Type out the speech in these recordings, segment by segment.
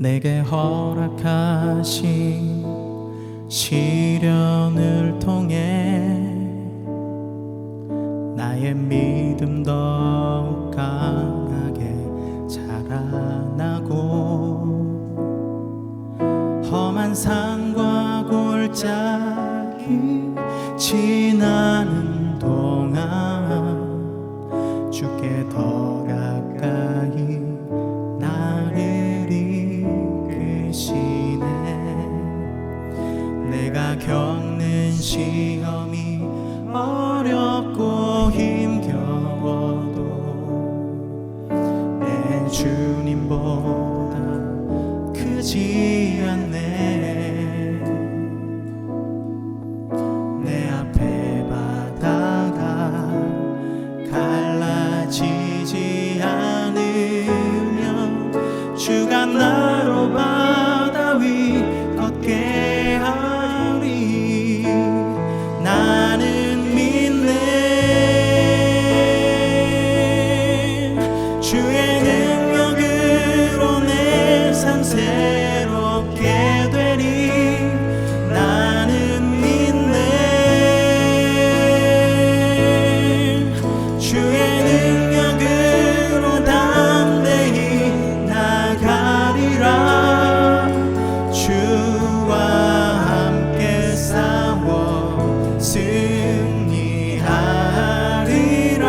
내게 허락하신 시련을 통해 나의 믿음 더욱 강하게 자라나고 험한 산과 골짜기 지나는 동안 주께 더 가까이 나를 이끄시네. 내가 겪는 시험이 어렵고 힘겨워도 내 주님보다 크지 않네. 내 앞에 바다가 갈라지지 않으면 주가 나로 바다 위 걷게 하리. 나는 믿네. 주의 능력으로 내 삶 새롭게 되리. 나는 믿네. 주의 능력으로 담대히 나가리라. 주와 함께 싸워 승리하리라.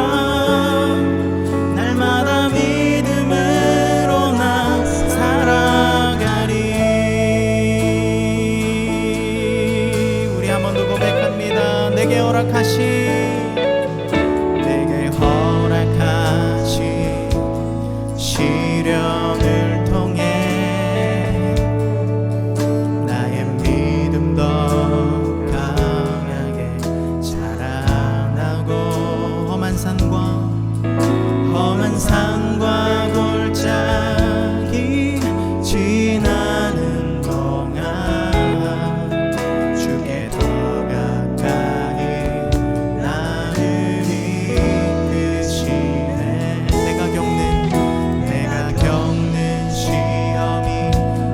날마다 믿음으로 나 살아가리. 우리 한 번 더 고백합니다. 내게 허락하신 시련을 통해 나의 믿음 더 강하게 자라나고 험한 산과 골짜기 지나는 동안 주께 더 가까이 나를 이끄시네. 내가 겪는 시험이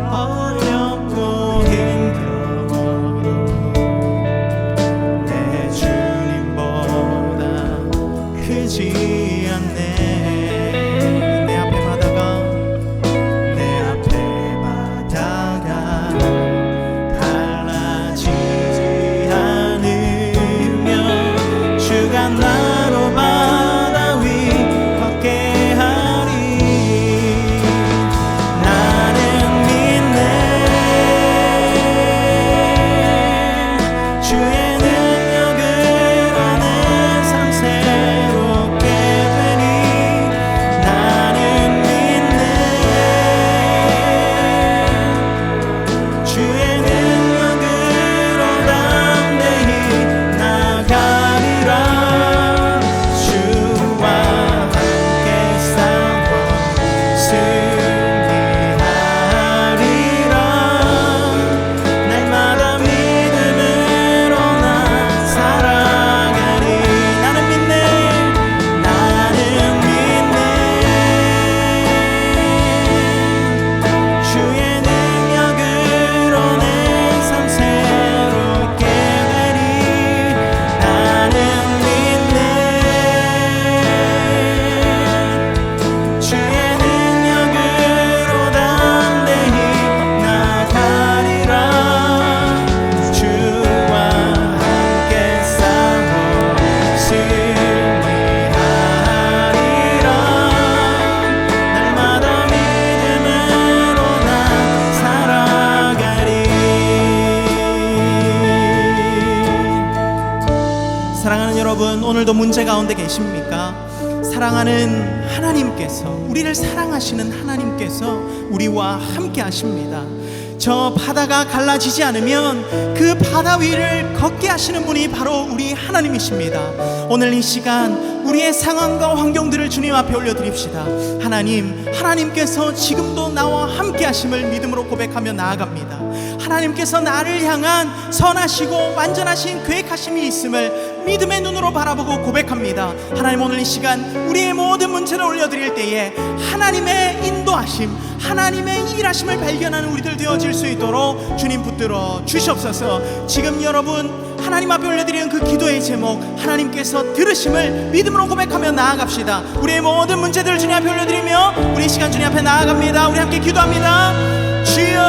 어렵고 힘겨워도 내 주님보다 크지 않네. 내 앞에 바다가 갈라지지 않으면 주가 나로 바다 위 걷게 하리. 나는 믿네. 주의 능력으로 내 삶 새롭게 되니. 나는 믿네. 주의 능력으로 담대히 나가리라. 주와 함께 싸워 승리하리라. 날마다 믿음으로 나 살아가리. 나는 믿네. 주의 능력으로 내 삶 새롭게 되리. 나는 믿네. 주의 능력으로 담대히 나가리라. 주와 함께 싸워 승리하리라. 날마다 믿음으로 나 살아가리. 사랑하는 여러분, 오늘도 문제 가운데 계십니까? 사랑하는 하나님께서, 우리를 사랑하시는 하나님께서 우리와 함께 하십니다. 저 바다가 갈라지지 않으면 그 바다 위를 걷게 하시는 분이 바로 우리 하나님이십니다. 오늘 이 시간 우리의 상황과 환경들을 주님 앞에 올려드립시다. 하나님께서 지금도 나와 함께 하심을 믿음으로 고백하며 나아갑니다. 하나님께서 나를 향한 선하시고 완전하신 계획하심이 있음을 믿음의 눈으로 바라보고 고백합니다. 하나님, 오늘 이 시간 우리의 모든 문제를 올려드릴 때에 하나님의 인도하심, 하나님의 일하심을 발견하는 우리들 되어질 수 있도록 주님 붙들어 주시옵소서. 지금 여러분 하나님 앞에 올려드리는 그 기도의 제목, 하나님께서 들으심을 믿음으로 고백하며 나아갑시다. 우리의 모든 문제들을 주님 앞에 올려드리며 우리 이 시간 주님 앞에 나아갑니다. 우리 함께 기도합니다. 주여,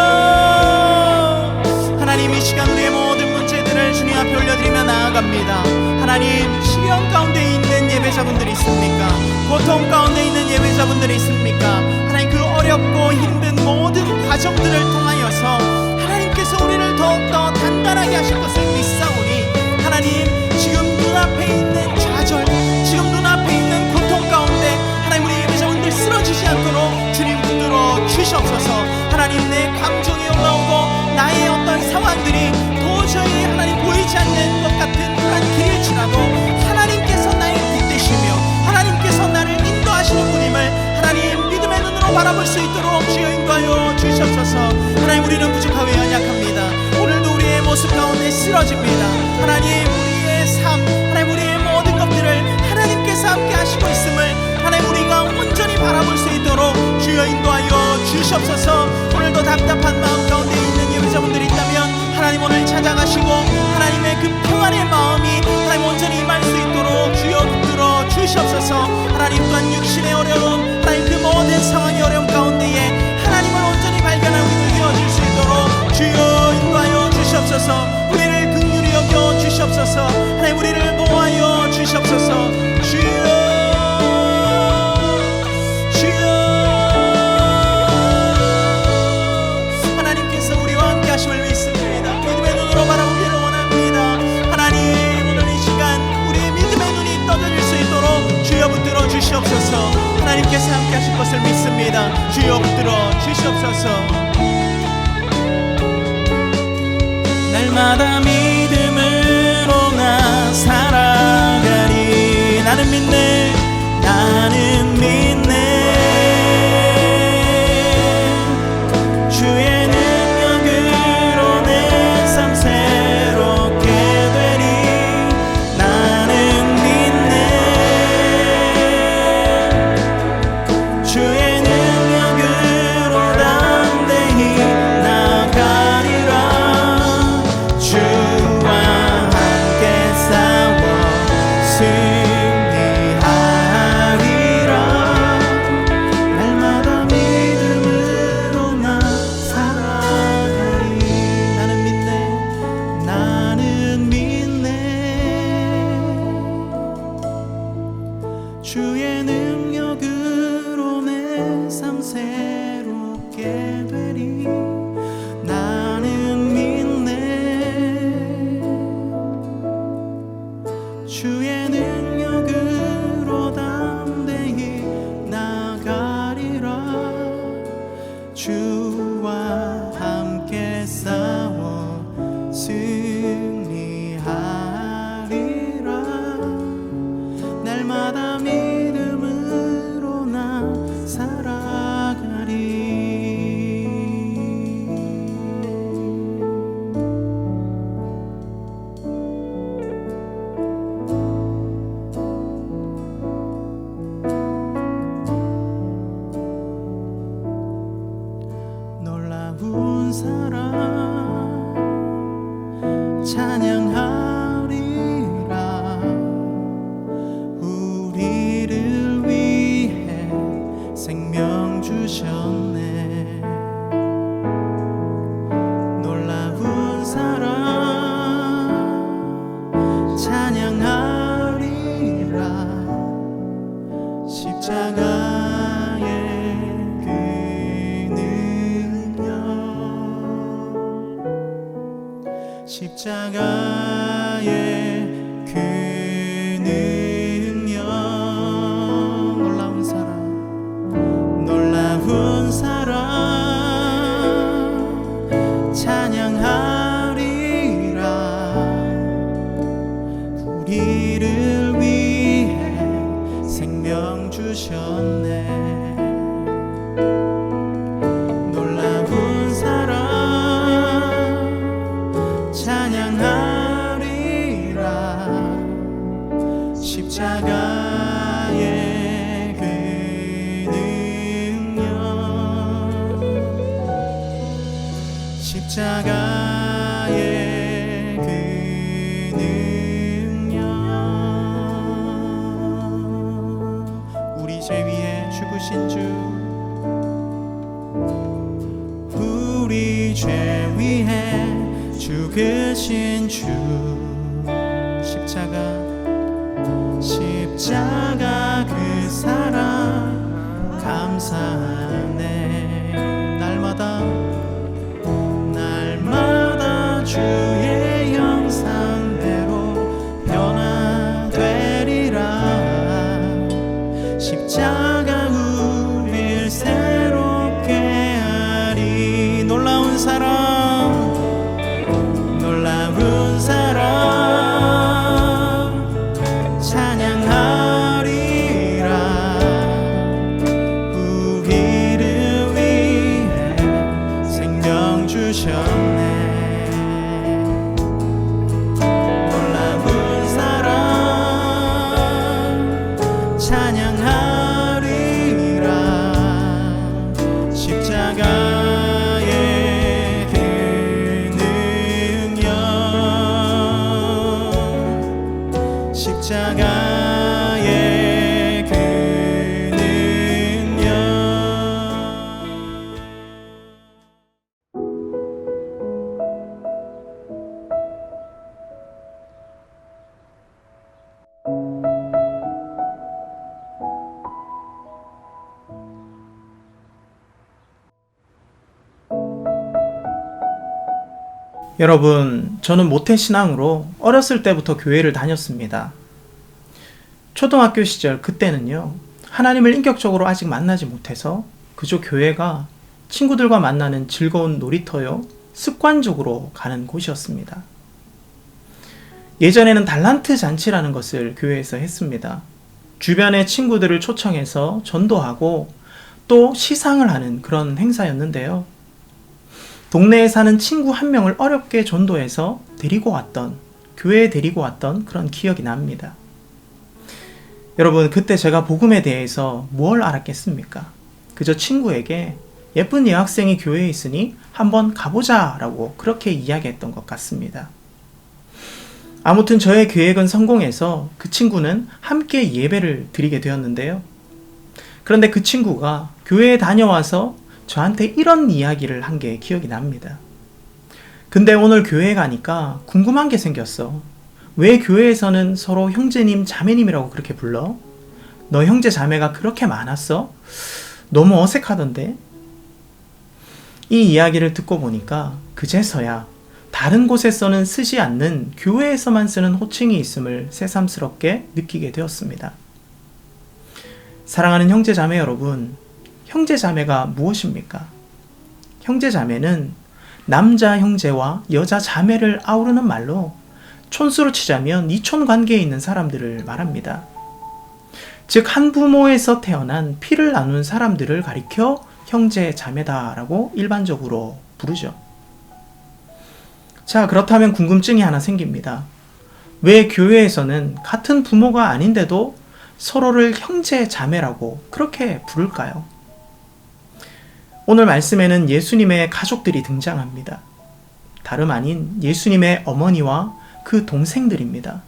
하나님, 이 시간 우리의 모든 문제들을 주님 앞에 올려드리며 나아갑니다. 하나님, 시련 가운데 있는 예배자분들이 있습니까? 고통 가운데 있는 예배자분들이 있습니까? 하나님, 그 어렵고 힘든 모든 과정들을 통하여서 하나님께서 우리를 더욱더 단단하게 하실 것을 믿사오니 하나님, 지금 눈앞에 있는 좌절, 지금 눈앞에 있는 고통 가운데 하나님, 우리 예배자분들 쓰러지지 않도록 주님 붙들어 주시옵소서. 하나님, 내 감정이 올라오고 나의 어떤 상황들이 도저히 하나님 보이지 않는 것 같은 그런 길일지라도 하나님께서 나의 빛되시며 하나님께서 나를 인도하시는 분임을 하나님 믿음의 눈으로 바라볼 수 있도록 주여 인도하여 주시옵소서. 하나님, 우리는 부족하고 연약합니다. 오늘도 우리의 모습 가운데 쓰러집니다. 하나님, 우리의 삶, 하나님, 우리의 모든 것들을 하나님께서 함께 하시고 있음을 하나님 우리가 온전히 바라볼 수 있도록 주여 인도하여 주시옵소서. 오늘도 답답한 마음 가운데 있는 예배자분들이 있다면 하나님 오늘 찾아가시고 하나님의 그 평안의 마음이 하나님 온전히 임할 수 있도록 주여 붙들어 주시옵소서. 하나님, 또한 육신의 어려움, 하나님 그 모든 상황의 어려움 가운데에 하나님을 온전히 발견한 우리들 되어질 수 있도록 주여 인도하여 주시옵소서. 우리를 긍휼히 여겨 주시옵소서. 하나님, 우리를 보호하여 주시옵소서. 주여, 하심을 믿습니다. 믿음의 눈으로 바라보기를 원합니다. 하나님, 오늘 이 시간 우리의 믿음의 눈이 떠져질 수 있도록 주여 붙들어 주시옵소서. 하나님께서 함께 하실 것을 믿습니다. 주여 붙들어 주시옵소서. 날마다 믿음으로 나 살아가리. 나는 믿네, 나는 믿네. 주의 주의 능력으로 내 삶 새롭게 되리. 나는 믿네. 주의 능력으로 담대히 나가리라. 주와 함께 싸워 승리하리라. 날마다 믿음으로 나 살아가리. 놀라운 사랑 찬양하리라. 우리를 위해 생명 주셨네. 놀라운 사랑 찬양하리라. 십자가의 그 능력, 십자가의 그 능력. 놀라운 사랑, 놀라운 사랑 찬양하리라. 우리를 위해 십자가 그 사랑 감사하네. 날마다 주의 형상대로 변화되리라. 십자가 우릴 새롭게 하리. 놀라운 사랑 찬양하리라. 우리를 위해 생명 주셨네. 놀라운 사랑 찬양하리라. 십자가의 그 능력, 십자가의 그 능력. 여러분, 저는 모태신앙으로 어렸을 때부터 교회를 다녔습니다. 초등학교 시절 그때는요, 하나님을 인격적으로 아직 만나지 못해서 그저 교회가 친구들과 만나는 즐거운 놀이터요, 습관적으로 가는 곳이었습니다. 예전에는 달란트 잔치라는 것을 교회에서 했습니다. 주변의 친구들을 초청해서 전도하고 또 시상을 하는 그런 행사였는데요. 동네에 사는 친구 한 명을 어렵게 전도해서 교회에 데리고 왔던 그런 기억이 납니다. 여러분, 그때 제가 복음에 대해서 뭘 알았겠습니까? 그저 친구에게 예쁜 여학생이 교회에 있으니 한번 가보자 라고 그렇게 이야기했던 것 같습니다. 아무튼 저의 계획은 성공해서 그 친구는 함께 예배를 드리게 되었는데요. 그런데 그 친구가 교회에 다녀와서 저한테 이런 이야기를 한 게 기억이 납니다. 근데 오늘 교회에 가니까 궁금한 게 생겼어. 왜 교회에서는 서로 형제님, 자매님이라고 그렇게 불러? 너 형제, 자매가 그렇게 많았어? 너무 어색하던데? 이 이야기를 듣고 보니까 그제서야 다른 곳에서는 쓰지 않는 교회에서만 쓰는 호칭이 있음을 새삼스럽게 느끼게 되었습니다. 사랑하는 형제, 자매 여러분, 형제, 자매가 무엇입니까? 형제, 자매는 남자 형제와 여자 자매를 아우르는 말로 촌수로 치자면 이촌 관계에 있는 사람들을 말합니다. 즉, 한 부모에서 태어난 피를 나눈 사람들을 가리켜 형제, 자매다라고 일반적으로 부르죠. 자, 그렇다면 궁금증이 하나 생깁니다. 왜 교회에서는 같은 부모가 아닌데도 서로를 형제, 자매라고 그렇게 부를까요? 오늘 말씀에는 예수님의 가족들이 등장합니다. 다름 아닌 예수님의 어머니와 그 동생들입니다.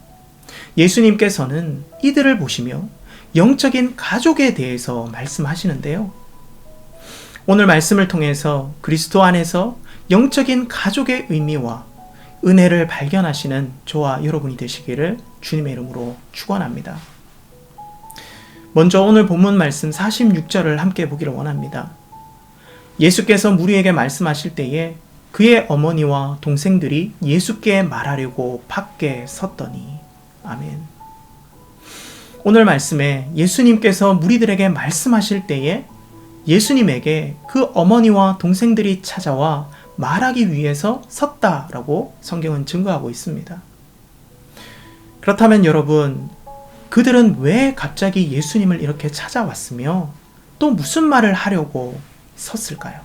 예수님께서는 이들을 보시며 영적인 가족에 대해서 말씀하시는데요. 오늘 말씀을 통해서 그리스도 안에서 영적인 가족의 의미와 은혜를 발견하시는 저와 여러분이 되시기를 주님의 이름으로 축원합니다. 먼저 오늘 본문 말씀 46절을 함께 보기를 원합니다. 예수께서 무리에게 말씀하실 때에 그의 어머니와 동생들이 예수께 말하려고 밖에 섰더니. 아멘. 오늘 말씀에 예수님께서 무리들에게 말씀하실 때에 예수님에게 그 어머니와 동생들이 찾아와 말하기 위해서 섰다라고 성경은 증거하고 있습니다. 그렇다면 여러분, 그들은 왜 갑자기 예수님을 이렇게 찾아왔으며 또 무슨 말을 하려고 섰을까요?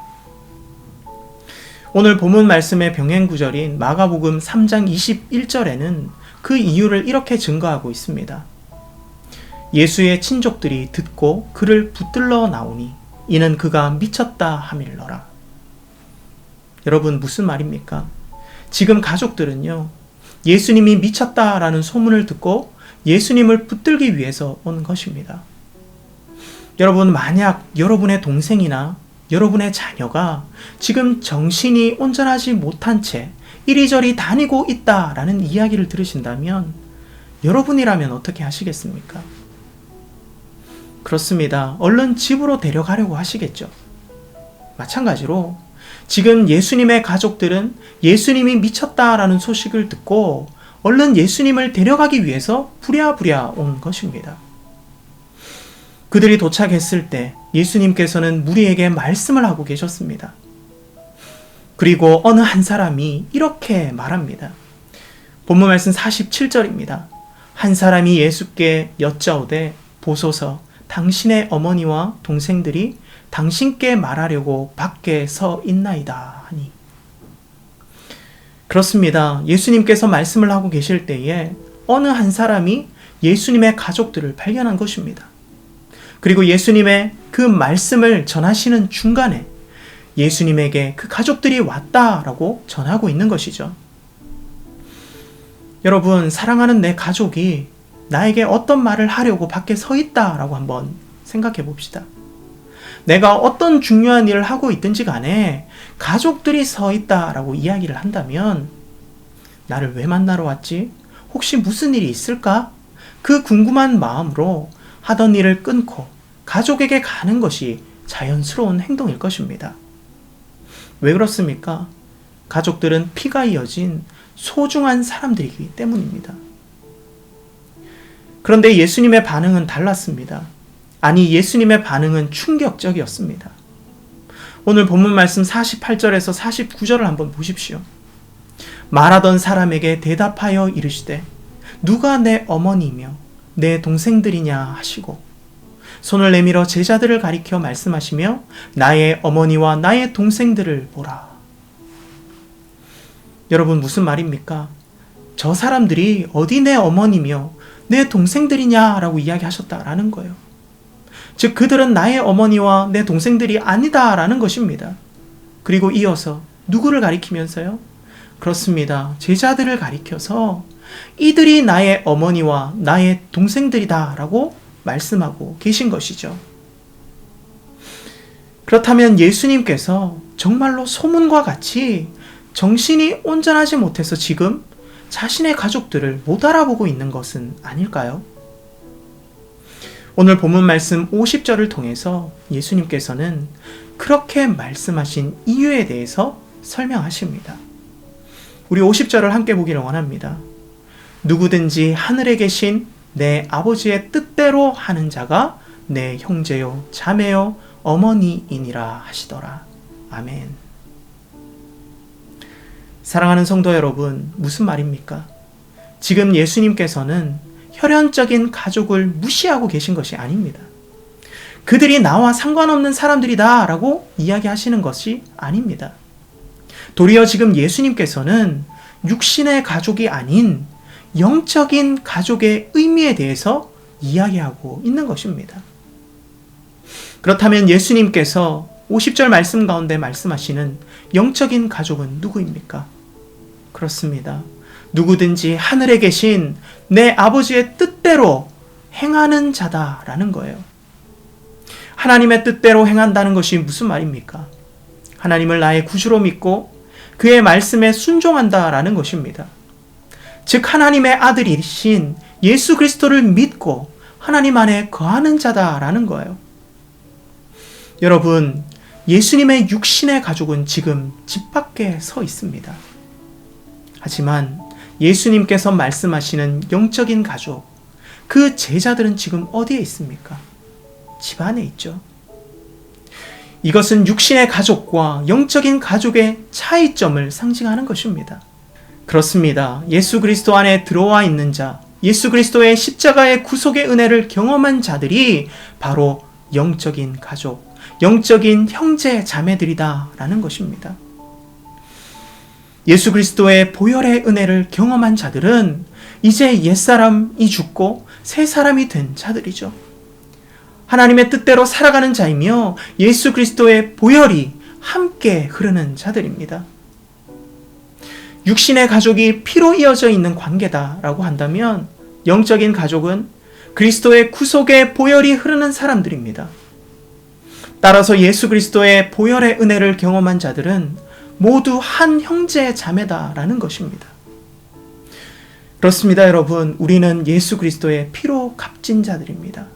오늘 본문 말씀의 병행 구절인 마가복음 3장 21절에는 그 이유를 이렇게 증거하고 있습니다. 예수의 친족들이 듣고 그를 붙들러 나오니 이는 그가 미쳤다 함일러라. 여러분, 무슨 말입니까? 지금 가족들은요, 예수님이 미쳤다라는 소문을 듣고 예수님을 붙들기 위해서 온 것입니다. 여러분, 만약 여러분의 동생이나 여러분의 자녀가 지금 정신이 온전하지 못한 채 이리저리 다니고 있다라는 이야기를 들으신다면 여러분이라면 어떻게 하시겠습니까? 그렇습니다. 얼른 집으로 데려가려고 하시겠죠. 마찬가지로 지금 예수님의 가족들은 예수님이 미쳤다라는 소식을 듣고 얼른 예수님을 데려가기 위해서 부랴부랴 온 것입니다. 그들이 도착했을 때 예수님께서는 무리에게 말씀을 하고 계셨습니다. 그리고 어느 한 사람이 이렇게 말합니다. 본문 말씀 47절입니다. 한 사람이 예수께 여짜오되 보소서 당신의 어머니와 동생들이 당신께 말하려고 밖에 서 있나이다 하니. 그렇습니다. 예수님께서 말씀을 하고 계실 때에 어느 한 사람이 예수님의 가족들을 발견한 것입니다. 그리고 예수님의 그 말씀을 전하시는 중간에 예수님에게 그 가족들이 왔다라고 전하고 있는 것이죠. 여러분, 사랑하는 내 가족이 나에게 어떤 말을 하려고 밖에 서 있다라고 한번 생각해 봅시다. 내가 어떤 중요한 일을 하고 있든지 간에 가족들이 서 있다라고 이야기를 한다면 나를 왜 만나러 왔지? 혹시 무슨 일이 있을까? 그 궁금한 마음으로 하던 일을 끊고 가족에게 가는 것이 자연스러운 행동일 것입니다. 왜 그렇습니까? 가족들은 피가 이어진 소중한 사람들이기 때문입니다. 그런데 예수님의 반응은 달랐습니다. 아니, 예수님의 반응은 충격적이었습니다. 오늘 본문 말씀 48절에서 49절을 한번 보십시오. 말하던 사람에게 대답하여 이르시되 누가 내 어머니며 내 동생들이냐 하시고 손을 내밀어 제자들을 가리켜 말씀하시며 나의 어머니와 나의 동생들을 보라. 여러분, 무슨 말입니까? 저 사람들이 어디 내 어머니며 내 동생들이냐라고 이야기하셨다라는 거예요. 즉 그들은 나의 어머니와 내 동생들이 아니다라는 것입니다. 그리고 이어서 누구를 가리키면서요? 그렇습니다. 제자들을 가리켜서 이들이 나의 어머니와 나의 동생들이다라고 말씀하고 계신 것이죠. 그렇다면 예수님께서 정말로 소문과 같이 정신이 온전하지 못해서 지금 자신의 가족들을 못 알아보고 있는 것은 아닐까요? 오늘 본문 말씀 50절을 통해서 예수님께서는 그렇게 말씀하신 이유에 대해서 설명하십니다. 우리 50절을 함께 보기를 원합니다. 누구든지 하늘에 계신 내 아버지의 뜻대로 하는 자가 내 형제요 자매요 어머니이니라 하시더라. 아멘. 사랑하는 성도 여러분, 무슨 말입니까? 지금 예수님께서는 혈연적인 가족을 무시하고 계신 것이 아닙니다. 그들이 나와 상관없는 사람들이다 라고 이야기하시는 것이 아닙니다. 도리어 지금 예수님께서는 육신의 가족이 아닌 영적인 가족의 의미에 대해서 이야기하고 있는 것입니다. 그렇다면 예수님께서 50절 말씀 가운데 말씀하시는 영적인 가족은 누구입니까? 그렇습니다. 누구든지 하늘에 계신 내 아버지의 뜻대로 행하는 자다라는 거예요. 하나님의 뜻대로 행한다는 것이 무슨 말입니까? 하나님을 나의 구주로 믿고 그의 말씀에 순종한다라는 것입니다. 즉 하나님의 아들이신 예수 그리스도를 믿고 하나님 안에 거하는 자다라는 거예요. 여러분, 예수님의 육신의 가족은 지금 집 밖에 서 있습니다. 하지만 예수님께서 말씀하시는 영적인 가족, 그 제자들은 지금 어디에 있습니까? 집 안에 있죠. 이것은 육신의 가족과 영적인 가족의 차이점을 상징하는 것입니다. 그렇습니다. 예수 그리스도 안에 들어와 있는 자, 예수 그리스도의 십자가의 구속의 은혜를 경험한 자들이 바로 영적인 가족, 영적인 형제 자매들이다 라는 것입니다. 예수 그리스도의 보혈의 은혜를 경험한 자들은 이제 옛사람이 죽고 새 사람이 된 자들이죠. 하나님의 뜻대로 살아가는 자이며 예수 그리스도의 보혈이 함께 흐르는 자들입니다. 육신의 가족이 피로 이어져 있는 관계다라고 한다면 영적인 가족은 그리스도의 구속의 보혈이 흐르는 사람들입니다. 따라서 예수 그리스도의 보혈의 은혜를 경험한 자들은 모두 한 형제 자매다라는 것입니다. 그렇습니다, 여러분. 우리는 예수 그리스도의 피로 값진 자들입니다.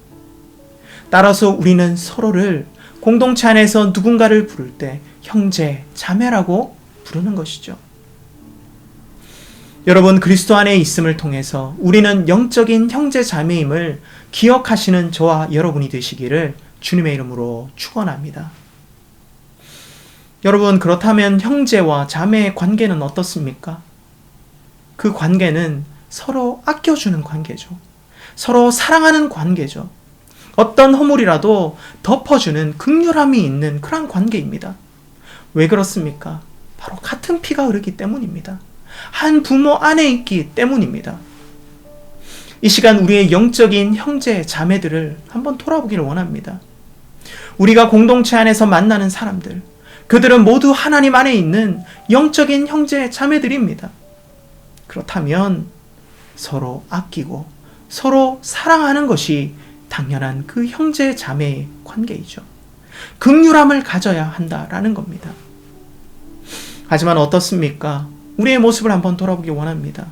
따라서 우리는 서로를 공동체 안에서 누군가를 부를 때 형제, 자매라고 부르는 것이죠. 여러분, 그리스도 안에 있음을 통해서 우리는 영적인 형제, 자매임을 기억하시는 저와 여러분이 되시기를 주님의 이름으로 축원합니다. 여러분, 그렇다면 형제와 자매의 관계는 어떻습니까? 그 관계는 서로 아껴주는 관계죠. 서로 사랑하는 관계죠. 어떤 허물이라도 덮어주는 긍휼함이 있는 그런 관계입니다. 왜 그렇습니까? 바로 같은 피가 흐르기 때문입니다. 한 부모 안에 있기 때문입니다. 이 시간 우리의 영적인 형제, 자매들을 한번 돌아보기를 원합니다. 우리가 공동체 안에서 만나는 사람들, 그들은 모두 하나님 안에 있는 영적인 형제, 자매들입니다. 그렇다면 서로 아끼고 서로 사랑하는 것이 당연한 그 형제, 자매의 관계이죠. 긍휼함을 가져야 한다라는 겁니다. 하지만 어떻습니까? 우리의 모습을 한번 돌아보기 원합니다.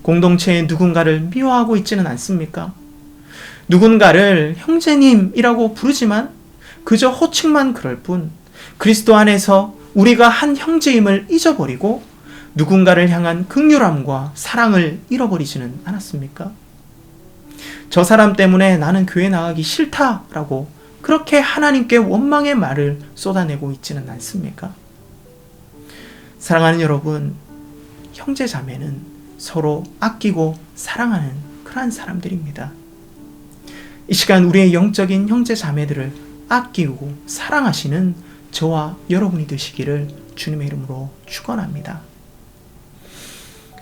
공동체에 누군가를 미워하고 있지는 않습니까? 누군가를 형제님이라고 부르지만 그저 호칭만 그럴 뿐 그리스도 안에서 우리가 한 형제임을 잊어버리고 누군가를 향한 긍휼함과 사랑을 잃어버리지는 않았습니까? 저 사람 때문에 나는 교회 나가기 싫다라고 그렇게 하나님께 원망의 말을 쏟아내고 있지는 않습니까? 사랑하는 여러분, 형제 자매는 서로 아끼고 사랑하는 그러한 사람들입니다. 이 시간 우리의 영적인 형제 자매들을 아끼고 사랑하시는 저와 여러분이 되시기를 주님의 이름으로 축원합니다.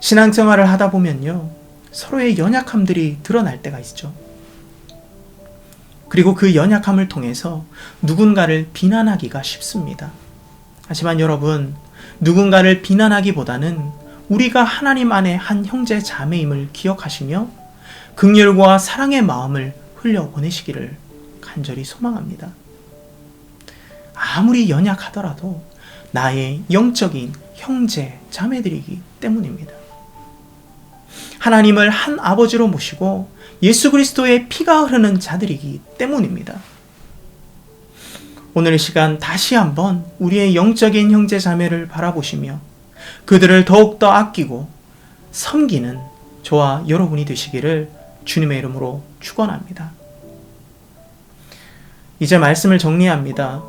신앙생활을 하다 보면요, 서로의 연약함들이 드러날 때가 있죠. 그리고 그 연약함을 통해서 누군가를 비난하기가 쉽습니다. 하지만 여러분, 누군가를 비난하기보다는 우리가 하나님 안에 한 형제 자매임을 기억하시며 긍휼과 사랑의 마음을 흘려보내시기를 간절히 소망합니다. 아무리 연약하더라도 나의 영적인 형제 자매들이기 때문입니다. 하나님을 한 아버지로 모시고 예수 그리스도의 피가 흐르는 자들이기 때문입니다. 오늘 이 시간 다시 한번 우리의 영적인 형제 자매를 바라보시며 그들을 더욱더 아끼고 섬기는 저와 여러분이 되시기를 주님의 이름으로 축원합니다. 이제 말씀을 정리합니다.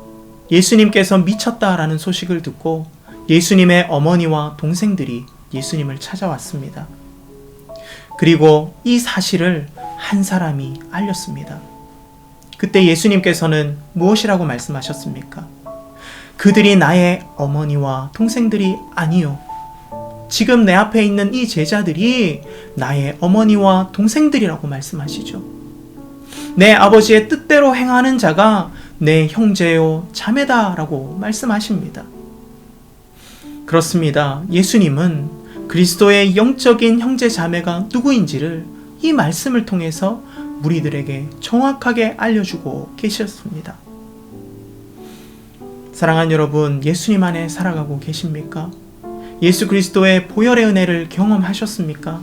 예수님께서 미쳤다라는 소식을 듣고 예수님의 어머니와 동생들이 예수님을 찾아왔습니다. 그리고 이 사실을 한 사람이 알렸습니다. 그때 예수님께서는 무엇이라고 말씀하셨습니까? 그들이 나의 어머니와 동생들이 아니요. 지금 내 앞에 있는 이 제자들이 나의 어머니와 동생들이라고 말씀하시죠. 내 아버지의 뜻대로 행하는 자가 내 형제요 자매다라고 말씀하십니다. 그렇습니다. 예수님은 그리스도의 영적인 형제 자매가 누구인지를 이 말씀을 통해서 무리들에게 정확하게 알려주고 계셨습니다. 사랑하는 여러분, 예수님 안에 살아가고 계십니까? 예수 그리스도의 보혈의 은혜를 경험하셨습니까?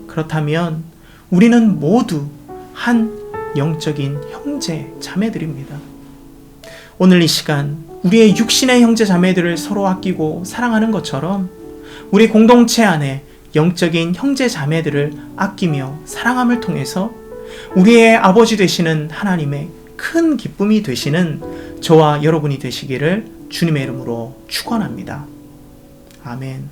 그렇다면 우리는 모두 한 영적인 형제 자매들입니다. 오늘 이 시간 우리의 육신의 형제 자매들을 서로 아끼고 사랑하는 것처럼 우리 공동체 안에 영적인 형제 자매들을 아끼며 사랑함을 통해서 우리의 아버지 되시는 하나님의 큰 기쁨이 되시는 저와 여러분이 되시기를 주님의 이름으로 축원합니다. 아멘.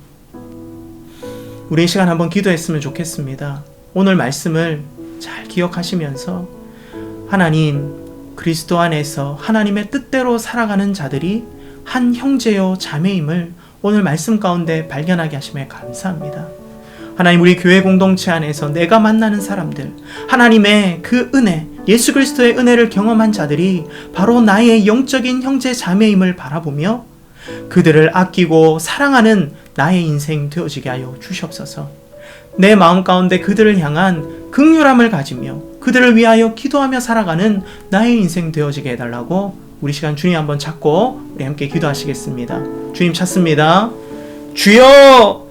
우리 이 시간 한번 기도했으면 좋겠습니다. 오늘 말씀을 잘 기억하시면서 하나님, 그리스도 안에서 하나님의 뜻대로 살아가는 자들이 한 형제요 자매임을 오늘 말씀 가운데 발견하게 하심에 감사합니다. 하나님, 우리 교회 공동체 안에서 내가 만나는 사람들, 하나님의 그 은혜, 예수 그리스도의 은혜를 경험한 자들이 바로 나의 영적인 형제 자매임을 바라보며 그들을 아끼고 사랑하는 나의 인생 되어지게 하여 주시옵소서. 내 마음 가운데 그들을 향한 긍휼함을 가지며 그들을 위하여 기도하며 살아가는 나의 인생 되어지게 해달라고 우리 시간 주님 한번 찾고 우리 함께 기도하시겠습니다. 주님 찾습니다. 주여!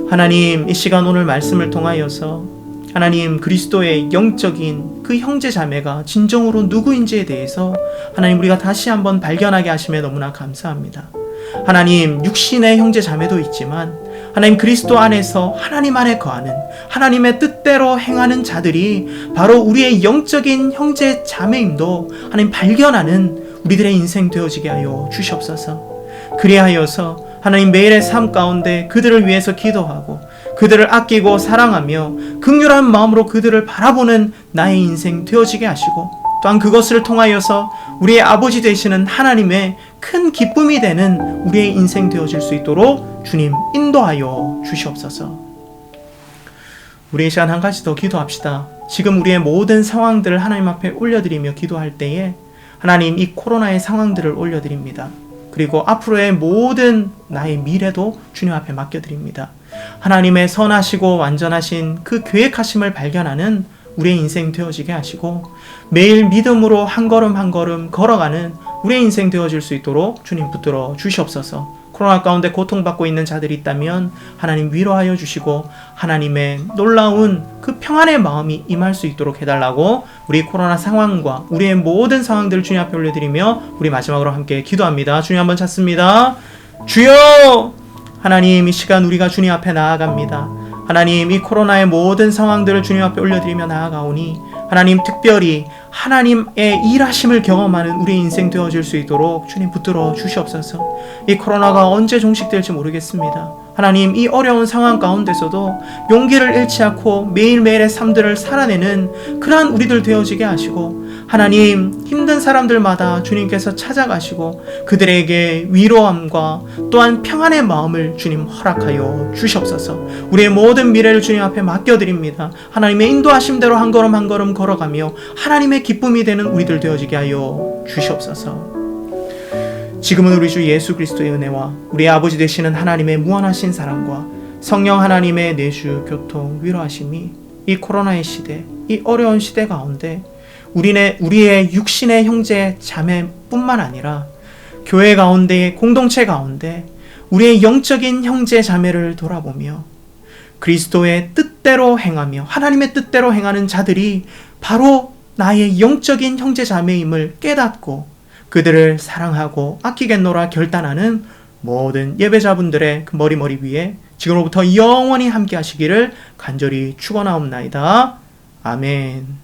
하나님, 이 시간 오늘 말씀을 통하여서 하나님 그리스도의 영적인 그 형제 자매가 진정으로 누구인지에 대해서 하나님 우리가 다시 한번 발견하게 하심에 너무나 감사합니다. 하나님, 육신의 형제 자매도 있지만 하나님 그리스도 안에서 하나님 안에 거하는 하나님의 뜻대로 행하는 자들이 바로 우리의 영적인 형제 자매임도 하나님 발견하는 우리들의 인생 되어지게 하여 주시옵소서. 그리하여서 하나님 매일의 삶 가운데 그들을 위해서 기도하고 그들을 아끼고 사랑하며 긍휼한 마음으로 그들을 바라보는 나의 인생 되어지게 하시고, 또한 그것을 통하여서 우리의 아버지 되시는 하나님의 큰 기쁨이 되는 우리의 인생 되어질 수 있도록 주님 인도하여 주시옵소서. 우리 이 시간 한 가지 더 기도합시다. 지금 우리의 모든 상황들을 하나님 앞에 올려드리며 기도할 때에 하나님, 이 코로나의 상황들을 올려드립니다. 그리고 앞으로의 모든 나의 미래도 주님 앞에 맡겨드립니다. 하나님의 선하시고 완전하신 그 계획하심을 발견하는 우리의 인생 되어지게 하시고, 매일 믿음으로 한 걸음 한 걸음 걸어가는 우리의 인생 되어질 수 있도록 주님 붙들어 주시옵소서. 코로나 가운데 고통받고 있는 자들이 있다면 하나님 위로하여 주시고 하나님의 놀라운 그 평안의 마음이 임할 수 있도록 해달라고 우리 코로나 상황과 우리의 모든 상황들을 주님 앞에 올려드리며 우리 마지막으로 함께 기도합니다. 주님 한번 찾습니다. 주여! 하나님, 이 시간 우리가 주님 앞에 나아갑니다. 하나님, 이 코로나의 모든 상황들을 주님 앞에 올려드리며 나아가오니 하나님, 특별히 하나님의 일하심을 경험하는 우리의 인생 되어질 수 있도록 주님 붙들어 주시옵소서. 이 코로나가 언제 종식될지 모르겠습니다. 하나님, 이 어려운 상황 가운데서도 용기를 잃지 않고 매일매일의 삶들을 살아내는 그러한 우리들 되어지게 하시고, 하나님, 힘든 사람들마다 주님께서 찾아가시고 그들에게 위로함과 또한 평안의 마음을 주님 허락하여 주시옵소서. 우리의 모든 미래를 주님 앞에 맡겨드립니다. 하나님의 인도하심대로 한 걸음 한 걸음 걸어가며 하나님의 기쁨이 되는 우리들 되어지게 하여 주시옵소서. 지금은 우리 주 예수 그리스도의 은혜와 우리의 아버지 되시는 하나님의 무한하신 사랑과 성령 하나님의 내주 교통 위로하심이 이 코로나의 시대, 이 어려운 시대 가운데 우리의 육신의 형제 자매뿐만 아니라 교회 가운데, 공동체 가운데 우리의 영적인 형제 자매를 돌아보며 그리스도의 뜻대로 행하며 하나님의 뜻대로 행하는 자들이 바로 나의 영적인 형제 자매임을 깨닫고 그들을 사랑하고 아끼겠노라 결단하는 모든 예배자분들의 그 머리 위에 지금로부터 영원히 함께 하시기를 간절히 축원하옵나이다. 아멘.